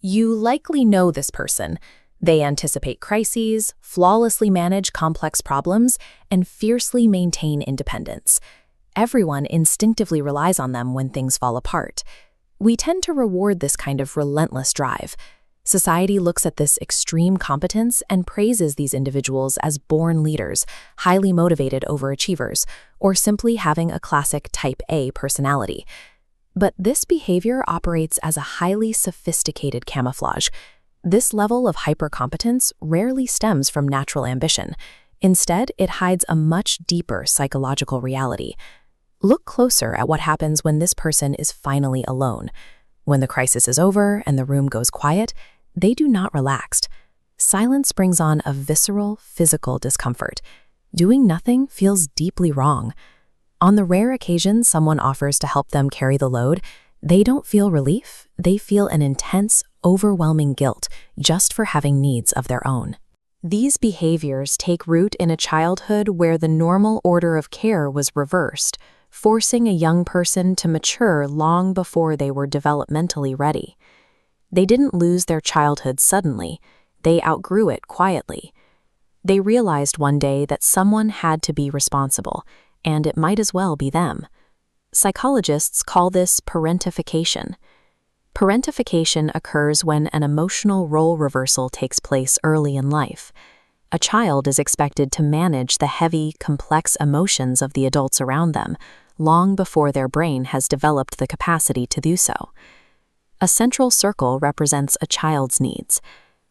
You likely know this person. They anticipate crises, flawlessly manage complex problems, and fiercely maintain independence. Everyone instinctively relies on them when things fall apart. We tend to reward this kind of relentless drive. Society looks at this extreme competence and praises these individuals as born leaders, highly motivated overachievers, or simply having a classic Type A personality. But this behavior operates as a highly sophisticated camouflage. This level of hypercompetence rarely stems from natural ambition. Instead, it hides a much deeper psychological reality. Look closer at what happens when this person is finally alone. When the crisis is over and the room goes quiet, they do not relax. Silence brings on a visceral, physical discomfort. Doing nothing feels deeply wrong. On the rare occasion someone offers to help them carry the load, they don't feel relief, they feel an intense, overwhelming guilt just for having needs of their own. These behaviors take root in a childhood where the normal order of care was reversed, forcing a young person to mature long before they were developmentally ready. They didn't lose their childhood suddenly, they outgrew it quietly. They realized one day that someone had to be responsible, and it might as well be them. Psychologists call this parentification. Parentification occurs when an emotional role reversal takes place early in life. A child is expected to manage the heavy, complex emotions of the adults around them, long before their brain has developed the capacity to do so. A central circle represents a child's needs.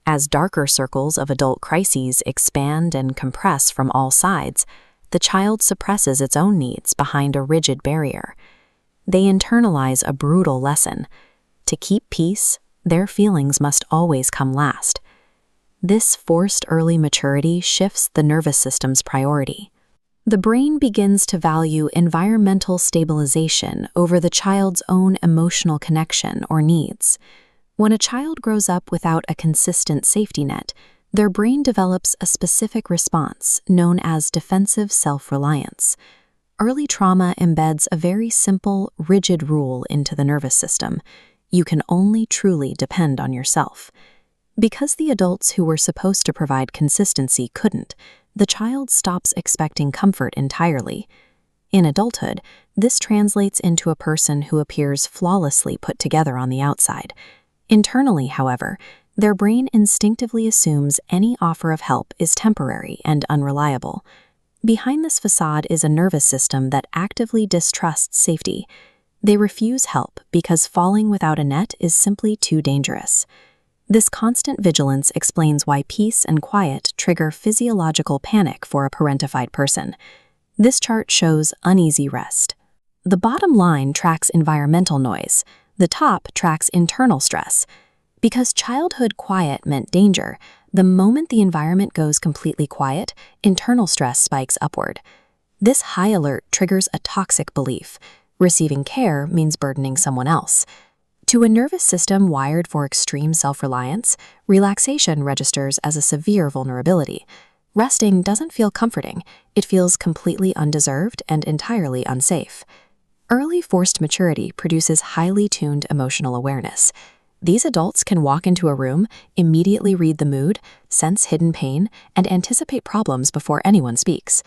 As darker circles of adult crises expand and compress from all sides, the child suppresses its own needs behind a rigid barrier. They internalize a brutal lesson. To keep peace, their feelings must always come last. This forced early maturity shifts the nervous system's priority. The brain begins to value environmental stabilization over the child's own emotional connection or needs. When a child grows up without a consistent safety net, their brain develops a specific response known as defensive self-reliance. Early trauma embeds a very simple, rigid rule into the nervous system. You can only truly depend on yourself. Because the adults who were supposed to provide consistency couldn't, the child stops expecting comfort entirely. In adulthood, this translates into a person who appears flawlessly put together on the outside. Internally, however, their brain instinctively assumes any offer of help is temporary and unreliable. Behind this facade is a nervous system that actively distrusts safety. They refuse help because falling without a net is simply too dangerous. This constant vigilance explains why peace and quiet trigger physiological panic for a parentified person. This chart shows uneasy rest. The bottom line tracks environmental noise. The top tracks internal stress. Because childhood quiet meant danger, the moment the environment goes completely quiet, internal stress spikes upward. This high alert triggers a toxic belief. Receiving care means burdening someone else. To a nervous system wired for extreme self-reliance, relaxation registers as a severe vulnerability. Resting doesn't feel comforting, it feels completely undeserved and entirely unsafe. Early forced maturity produces highly tuned emotional awareness. These adults can walk into a room, immediately read the mood, sense hidden pain, and anticipate problems before anyone speaks.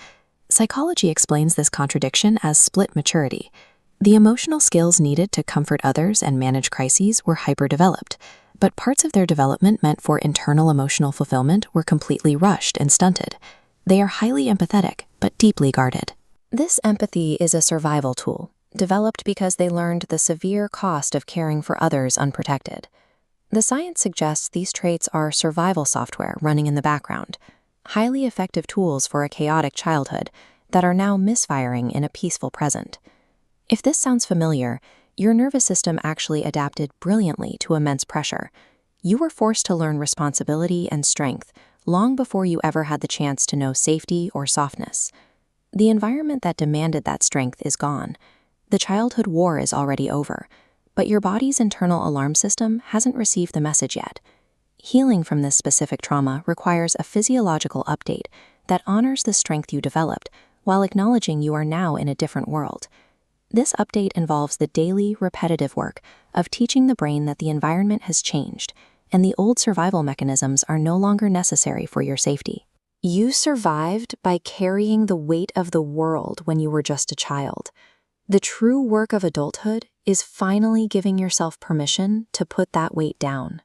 Psychology explains this contradiction as split maturity. The emotional skills needed to comfort others and manage crises were hyperdeveloped, but parts of their development meant for internal emotional fulfillment were completely rushed and stunted. They are highly empathetic, but deeply guarded. This empathy is a survival tool, developed because they learned the severe cost of caring for others unprotected. The science suggests these traits are survival software running in the background, highly effective tools for a chaotic childhood that are now misfiring in a peaceful present. If this sounds familiar, your nervous system actually adapted brilliantly to immense pressure. You were forced to learn responsibility and strength long before you ever had the chance to know safety or softness. The environment that demanded that strength is gone. The childhood war is already over, but your body's internal alarm system hasn't received the message yet. Healing from this specific trauma requires a physiological update that honors the strength you developed while acknowledging you are now in a different world. This update involves the daily, repetitive work of teaching the brain that the environment has changed and the old survival mechanisms are no longer necessary for your safety. You survived by carrying the weight of the world when you were just a child. The true work of adulthood is finally giving yourself permission to put that weight down.